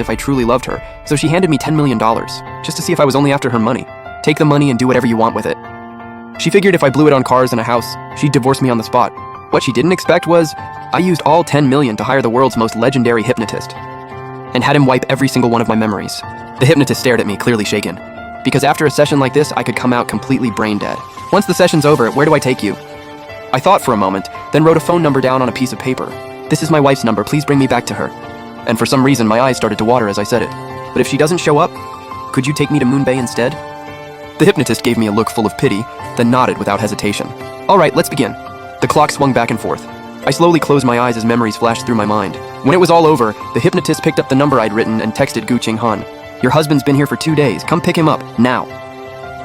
if I truly loved her, so she handed me $10 million, just to see if I was only after her money. Take the money and do whatever you want with it. She figured if I blew it on cars and a house, she'd divorce me on the spot. What she didn't expect was, I used all $10 million to hire the world's most legendary hypnotist, and had him wipe every single one of my memories. The hypnotist stared at me, clearly shaken, because after a session like this, I could come out completely brain dead. Once the session's over, where do I take you? I thought for a moment, then wrote a phone number down on a piece of paper. This is my wife's number, please bring me back to her. And for some reason, my eyes started to water as I said it. But if she doesn't show up, could you take me to Moon Bay instead? The hypnotist gave me a look full of pity, then nodded without hesitation. All right, let's begin. The clock swung back and forth. I slowly closed my eyes as memories flashed through my mind. When it was all over, the hypnotist picked up the number I'd written and texted Gu Qinghan. Your husband's been here for 2 days, come pick him up, now.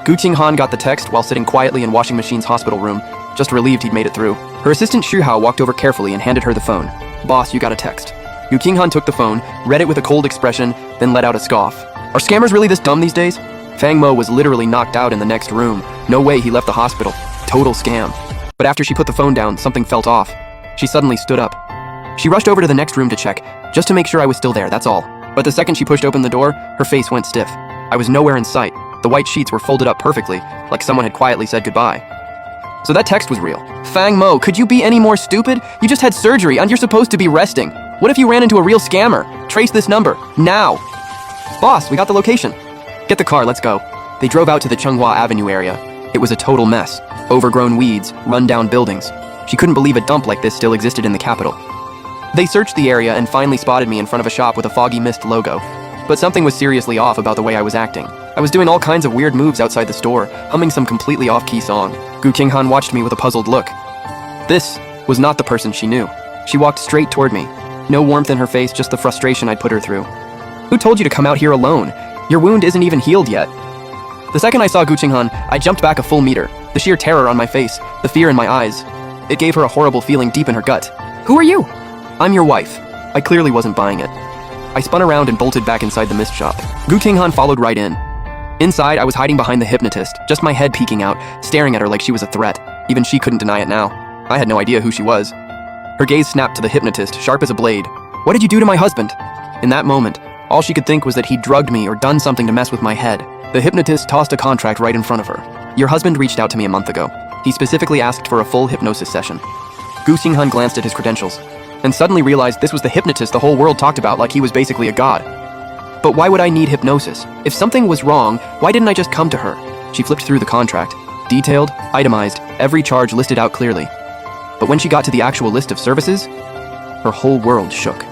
Gu Qinghan got the text while sitting quietly in Washing Machine's hospital room, just relieved he'd made it through. Her assistant Xu Hao walked over carefully and handed her the phone. Boss, you got a text. Gu Qinghan took the phone, read it with a cold expression, then let out a scoff. Are scammers really this dumb these days? Fang Mo was literally knocked out in the next room. No way he left the hospital. Total scam. But after she put the phone down, something felt off. She suddenly stood up. She rushed over to the next room to check, just to make sure I was still there, that's all. But the second she pushed open the door, her face went stiff. I was nowhere in sight. The white sheets were folded up perfectly, like someone had quietly said goodbye. So that text was real. Fang Mo, could you be any more stupid? You just had surgery and you're supposed to be resting. What if you ran into a real scammer? Trace this number, now. Boss, we got the location. Get the car, let's go. They drove out to the Chenghua Avenue area. It was a total mess. Overgrown weeds, run-down buildings. She couldn't believe a dump like this still existed in the capital. They searched the area and finally spotted me in front of a shop with a Foggy Mist logo. But something was seriously off about the way I was acting. I was doing all kinds of weird moves outside the store, humming some completely off-key song. Gu Qinghan watched me with a puzzled look. This was not the person she knew. She walked straight toward me. No warmth in her face, just the frustration I'd put her through. Who told you to come out here alone? Your wound isn't even healed yet. The second I saw Gu Qinghan, I jumped back a full meter. The sheer terror on my face, the fear in my eyes. It gave her a horrible feeling deep in her gut. Who are you? I'm your wife. I clearly wasn't buying it. I spun around and bolted back inside the mist shop. Gu Qinghan followed right in. Inside, I was hiding behind the hypnotist, just my head peeking out, staring at her like she was a threat. Even she couldn't deny it now. I had no idea who she was. Her gaze snapped to the hypnotist, sharp as a blade. What did you do to my husband? In that moment, all she could think was that he'd drugged me or done something to mess with my head. The hypnotist tossed a contract right in front of her. Your husband reached out to me a month ago. He specifically asked for a full hypnosis session. Gu Qinghan glanced at his credentials, and suddenly realized this was the hypnotist the whole world talked about like he was basically a god. But why would I need hypnosis? If something was wrong, why didn't I just come to her? She flipped through the contract. Detailed, itemized, every charge listed out clearly. But when she got to the actual list of services, her whole world shook.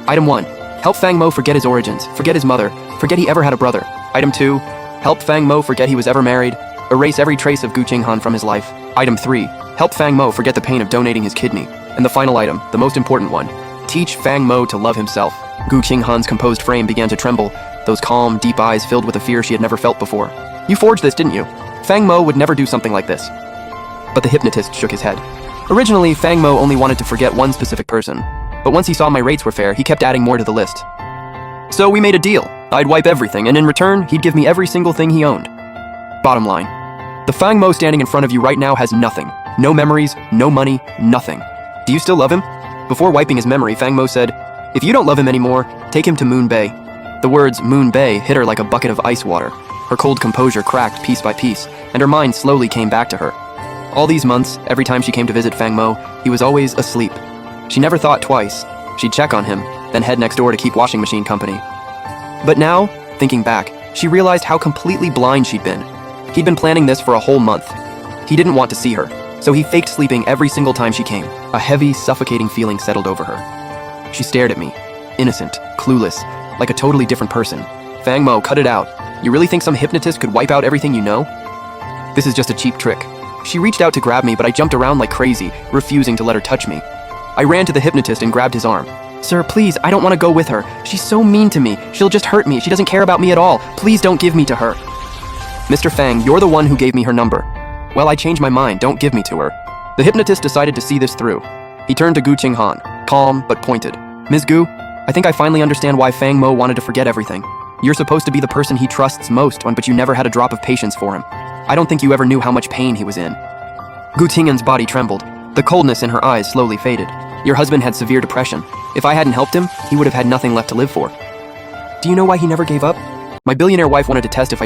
Item 1. Help Fang Mo forget his origins, forget his mother, forget he ever had a brother. Item 2. Help Fang Mo forget he was ever married, erase every trace of Gu Qinghan from his life. Item 3. Help Fang Mo forget the pain of donating his kidney. And the final item, the most important one. Teach Fang Mo to love himself. Gu Qinghan's composed frame began to tremble, those calm, deep eyes filled with a fear she had never felt before. You forged this, didn't you? Fang Mo would never do something like this. But the hypnotist shook his head. Originally, Fang Mo only wanted to forget one specific person. But once he saw my rates were fair, he kept adding more to the list. So we made a deal. I'd wipe everything, and in return, he'd give me every single thing he owned. Bottom line. The Fang Mo standing in front of you right now has nothing. No memories, no money, nothing. Do you still love him? Before wiping his memory, Fang Mo said, if you don't love him anymore, take him to Moon Bay. The words Moon Bay hit her like a bucket of ice water. Her cold composure cracked piece by piece, and her mind slowly came back to her. All these months, every time she came to visit Fang Mo, he was always asleep. She never thought twice. She'd check on him, then head next door to keep washing machine company. But now, thinking back, she realized how completely blind she'd been. He'd been planning this for a whole month. He didn't want to see her, so he faked sleeping every single time she came. A heavy, suffocating feeling settled over her. She stared at me, innocent, clueless, like a totally different person. Fang Mo, cut it out. You really think some hypnotist could wipe out everything you know? This is just a cheap trick. She reached out to grab me, but I jumped around like crazy, refusing to let her touch me. I ran to the hypnotist and grabbed his arm. Sir, please, I don't want to go with her. She's so mean to me. She'll just hurt me. She doesn't care about me at all. Please don't give me to her. Mr. Fang, you're the one who gave me her number. Well, I changed my mind. Don't give me to her. The hypnotist decided to see this through. He turned to Gu Qinghan, calm but pointed. Ms. Gu, I think I finally understand why Fang Mo wanted to forget everything. You're supposed to be the person he trusts most, but you never had a drop of patience for him. I don't think you ever knew how much pain he was in. Gu Qinghan's body trembled. The coldness in her eyes slowly faded. Your husband had severe depression. If I hadn't helped him, he would have had nothing left to live for. Do you know why he never gave up? My billionaire wife wanted to test if I